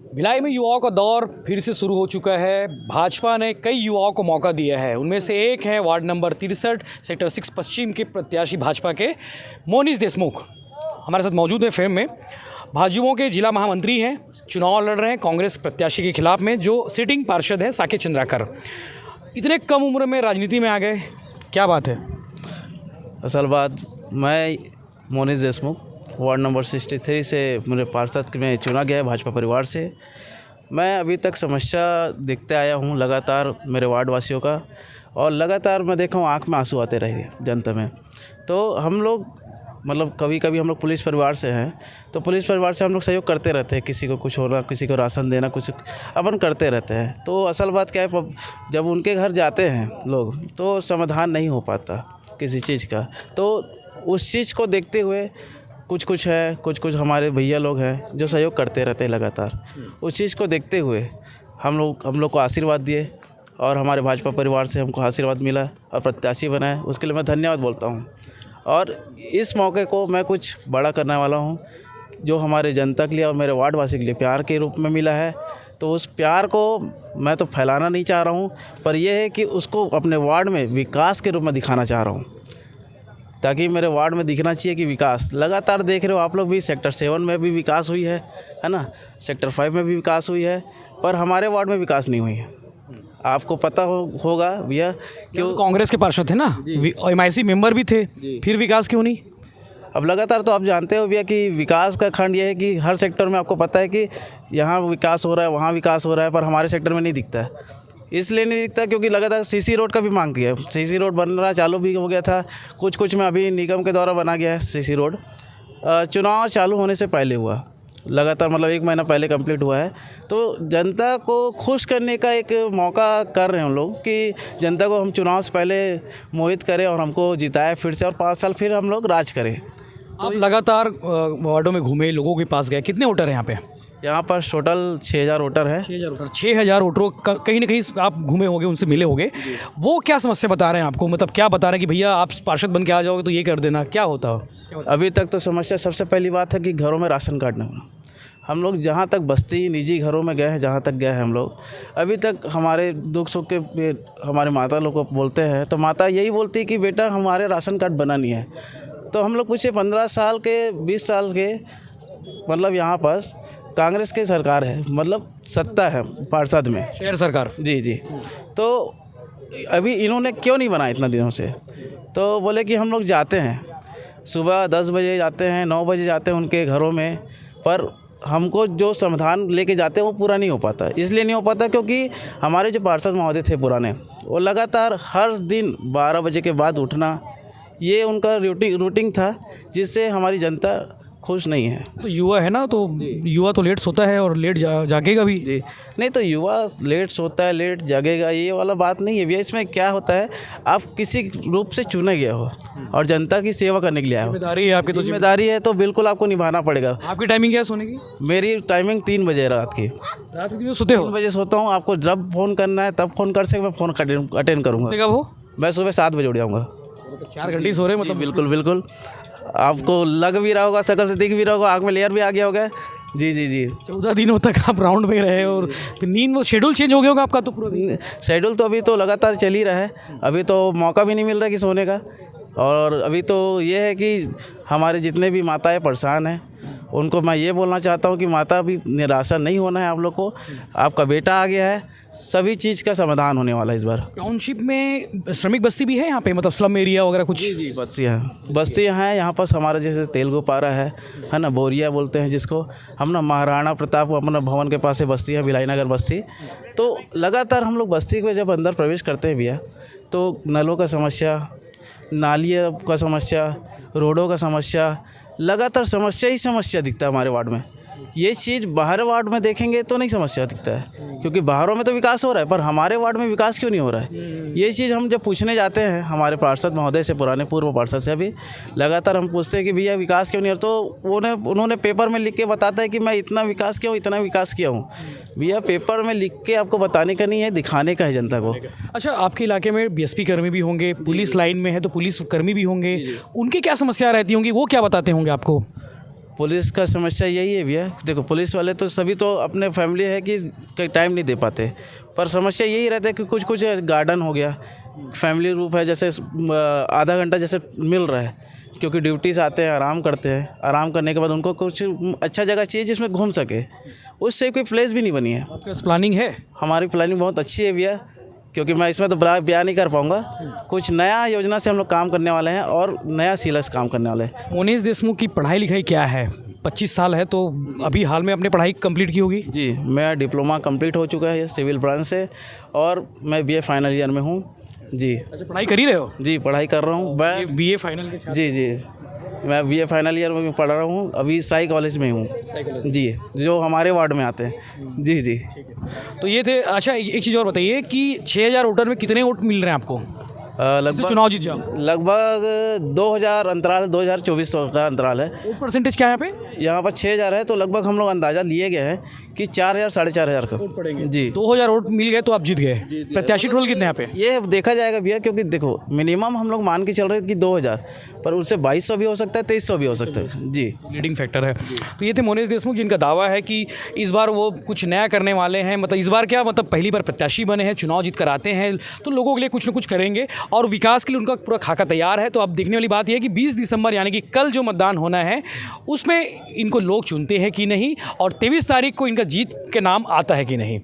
भिलाई में युवाओं का दौर फिर से शुरू हो चुका है। भाजपा ने कई युवाओं को मौका दिया है। उनमें से एक हैं वार्ड नंबर 63 सेक्टर 6 पश्चिम के प्रत्याशी भाजपा के मोनीश देशमुख हमारे साथ मौजूद है फ्रेम में। भाजयुमो के जिला महामंत्री हैं, चुनाव लड़ रहे हैं कांग्रेस प्रत्याशी के खिलाफ में जो सिटिंग पार्षद है साकेत चंद्राकर। इतने कम उम्र में राजनीति में आ गए, क्या बात है? असल बात, मैं मोनीश देशमुख वार्ड नंबर 63 से मेरे पार्षद में चुना गया है भाजपा परिवार से। मैं अभी तक समस्या देखते आया हूँ लगातार मेरे वार्ड वासियों का, और लगातार मैं देखा हूँ आँख में आंसू आते रहे जनता में। तो हम लोग मतलब कभी कभी हम लोग पुलिस परिवार से हैं, तो पुलिस परिवार से हम लोग सहयोग करते रहते हैं। किसी को कुछ होना, किसी को राशन देना, कुछ अपन करते रहते हैं। तो असल बात क्या है, जब उनके घर जाते हैं लोग तो समाधान नहीं हो पाता किसी चीज़ का। तो उस चीज़ को देखते हुए कुछ हमारे भैया लोग हैं जो सहयोग करते रहते हैं लगातार। उस चीज़ को देखते हुए हम लोग को आशीर्वाद दिए, और हमारे भाजपा परिवार से हमको आशीर्वाद मिला और प्रत्याशी बनाए। उसके लिए मैं धन्यवाद बोलता हूँ। और इस मौके को मैं कुछ बड़ा करने वाला हूँ, जो हमारे जनता के लिए और मेरे वार्डवासी के लिए प्यार के रूप में मिला है। तो उस प्यार को मैं तो फैलाना नहीं चाह रहा हूँ, पर यह है कि उसको अपने वार्ड में विकास के रूप में दिखाना चाह रहा हूँ, ताकि मेरे वार्ड में दिखना चाहिए कि विकास लगातार देख रहे हो आप लोग भी। सेक्टर 7 में भी विकास हुई है ना, सेक्टर 5 में भी विकास हुई है, पर हमारे वार्ड में विकास नहीं हुई है। आपको पता होगा भैया कि कांग्रेस के पार्षद थे ना, MIC मेंबर भी थे, फिर विकास क्यों नहीं? अब लगातार तो आप जानते हो भैया कि विकास का खंड ये है कि हर सेक्टर में आपको पता है कि यहाँ विकास हो रहा है, वहाँ विकास हो रहा है, पर हमारे सेक्टर में नहीं दिखता है। इसलिए नहीं दिखता क्योंकि लगातार CC रोड का भी मांग किया है। CC रोड बन रहा, चालू भी हो गया था, कुछ में अभी निगम के द्वारा बना गया है CC रोड। चुनाव चालू होने से पहले हुआ, लगातार मतलब 1 महीना पहले कंप्लीट हुआ है। तो जनता को खुश करने का एक मौका कर रहे हैं हम लोग कि जनता को हम चुनाव से पहले मोहित करें और हमको जिताए फिर से, और 5 साल फिर हम लोग राज करें। आप लगातार वार्डों में घूमे, लोगों के पास गए, कितने वोटर हैं यहाँ पे? यहाँ पर टोटल 6000 वोटर है। 6000 वोटरों कहीं ना कहीं आप घूमे होंगे, उनसे मिले होंगे। वो क्या समस्या बता रहे हैं आपको? मतलब क्या बता रहे हैं कि भैया आप पार्षद बन के आ जाओगे तो ये कर देना, क्या होता है? अभी तक तो समस्या सबसे पहली बात है कि घरों में राशन कार्ड नहीं होना। हम लोग जहाँ तक बस्ती निजी घरों में गए हैं, जहाँ तक गए हैं हम लोग, अभी तक हमारे दुख सुख के हमारे माता लोग को बोलते हैं, तो माता यही बोलती है कि बेटा हमारे राशन कार्ड बना नहीं है। तो हम लोग पूछे 15 साल के 20 साल के, मतलब यहाँ पर कांग्रेस की सरकार है, मतलब सत्ता है पार्षद में, शहर सरकार। जी। तो अभी इन्होंने क्यों नहीं बनाया इतना दिनों से? तो बोले कि हम लोग जाते हैं सुबह 10 बजे जाते हैं, 9 बजे जाते हैं उनके घरों में, पर हमको जो समाधान लेके जाते हैं वो पूरा नहीं हो पाता। इसलिए नहीं हो पाता क्योंकि हमारे जो पार्षद महोदय थे पुराने, वो लगातार हर दिन 12 बजे के बाद उठना, ये उनका रूटीन था, जिससे हमारी जनता खुश नहीं है। तो युवा है ना, तो युवा तो लेट सोता है और लेट जागेगा भी। जी नहीं, तो युवा लेट सोता है लेट जागेगा, ये वाला बात नहीं है भैया। इसमें क्या होता है, आप किसी रूप से चुने गए हो और जनता की सेवा करने के लिए आए हो। जिम्मेदारी है आपकी, तो जिम्मेदारी है, तो बिल्कुल आपको निभाना पड़ेगा। आपकी टाइमिंग क्या है सोने की? मेरी टाइमिंग 3 बजे रात की। रात के सोते हो? 3 बजे सोता हूँ। आपको जब फ़ोन करना है तब फ़ोन कर सकते, मैं फ़ोन अटेंड करूँगा। वो मैं सुबह 7 बजे उठ जाऊँगा। 4 घंटे सो रहे मतलब? बिल्कुल। आपको लग भी रहा होगा, शकल से दिख भी रहा होगा, आँख में लेयर भी आ गया होगा। जी। 14 दिनों तक आप राउंड में रहे, और फिर नींद, वो शेड्यूल चेंज हो गया होगा आपका तो पूरा? शेड्यूल तो अभी तो लगातार चल ही रहा है, अभी तो मौका भी नहीं मिल रहा कि सोने का। और अभी तो ये है कि हमारे जितने भी माताएं परेशान हैं, उनको मैं ये बोलना चाहता हूँ कि माता भी निराशा नहीं होना है आप लोग को। आपका बेटा आ गया है, सभी चीज़ का समाधान होने वाला है इस बार। टाउनशिप में श्रमिक बस्ती भी है यहाँ पे, मतलब स्लम एरिया वगैरह कुछ? जी बस्तियाँ हैं यहाँ पर हमारा, जैसे तेलगुपारा है ना, बोरिया बोलते हैं जिसको हम ना, महाराणा प्रताप अपना भवन के पास है बस्ती है, भिलाई नगर बस्ती। तो लगातार हम लोग बस्ती को जब अंदर प्रवेश करते हैं भैया, तो नलों का समस्या, नालियों का समस्या, रोडों का समस्या, लगातार समस्या ही समस्या दिखता है हमारे वार्ड में। ये चीज़ बाहर वार्ड में देखेंगे तो नहीं समस्या दिखता है, क्योंकि बाहरों में तो विकास हो रहा है, पर हमारे वार्ड में विकास क्यों नहीं हो रहा है? ये चीज़ हम जब पूछने जाते हैं हमारे पार्षद महोदय से, पुराने पूर्व पार्षद से, अभी लगातार हम पूछते हैं कि भैया विकास क्यों नहीं हो रहा, तो उन्होंने पेपर में लिख के बताता है कि मैं इतना विकास किया हूँ। भैया पेपर में लिख के आपको बताने का नहीं है, दिखाने का है जनता को। अच्छा, आपके इलाके में BSP कर्मी भी होंगे, पुलिस लाइन में है तो पुलिस कर्मी भी होंगे, उनकी क्या समस्या रहती होंगी, वो क्या बताते होंगे आपको? पुलिस का समस्या यही है भैया, देखो पुलिस वाले तो सभी तो अपने फैमिली है कि कहीं टाइम नहीं दे पाते, पर समस्या यही रहता है कि कुछ कुछ गार्डन हो गया, फैमिली रूप है, जैसे आधा घंटा जैसे मिल रहा है, क्योंकि ड्यूटी से आते हैं, आराम करते हैं, आराम करने के बाद उनको कुछ अच्छा जगह चाहिए जिसमें घूम सके, उससे कोई प्लेस भी नहीं बनी है। आपके पास प्लानिंग है? हमारी प्लानिंग बहुत अच्छी है भैया, क्योंकि मैं इसमें तो बयान नहीं कर पाऊँगा, कुछ नया योजना से हम लोग काम करने वाले हैं और नया सीलस काम करने वाले हैं। मोनीश देशमुख की पढ़ाई लिखाई क्या है? 25 साल है तो अभी हाल में अपने पढ़ाई कंप्लीट की होगी? जी, मेरा डिप्लोमा कंप्लीट हो चुका है सिविल ब्रांच से, और मैं बीए फाइनल ईयर में हूँ। जी। अच्छा, पढ़ाई कर ही रहे हो? जी, पढ़ाई कर रहा हूँ मैं। बीए फाइनल के छात्र? जी जी, मैं बीए फाइनल ईयर में पढ़ रहा हूँ, अभी साई कॉलेज में हूँ। जी, जो हमारे वार्ड में आते हैं। जी जी। तो ये थे। अच्छा, एक चीज़ और बताइए कि 6000 वोटर में कितने वोट मिल रहे हैं आपको? लगभग चुनाव जीत जाओ। लगभग 2000 अंतराल, 2024 का अंतराल है। वोट परसेंटेज क्या है यहाँ पे? यहाँ पर 6000 है, तो लगभग हम लोग अंदाज़ा लिए गए हैं कि 4000 साढ़े 4000 का वोट पड़ेंगे। जी। 2000 वोट मिल गए तो आप जीत गए। प्रत्याशी टोल कितने यहाँ पे? ये देखा जाएगा भैया, क्योंकि देखो मिनिमम हम लोग मान के चल रहे हैं कि 2000, पर उससे 2200 भी हो सकता है, 2300 भी हो सकता है। जी, लीडिंग फैक्टर है। तो ये थे मोनीश देशमुख, जिनका दावा है कि इस बार वो कुछ नया करने वाले हैं। मतलब इस बार क्या, मतलब पहली बार प्रत्याशी बने हैं, चुनाव जीत कर आते हैं तो लोगों के लिए कुछ ना कुछ करेंगे और विकास के लिए उनका पूरा खाका तैयार है। तो अब देखने वाली बात यह है कि 20 दिसंबर यानी कि कल जो मतदान होना है उसमें इनको लोग चुनते हैं कि नहीं, और 23 तारीख को इनका जीत के नाम आता है कि नहीं।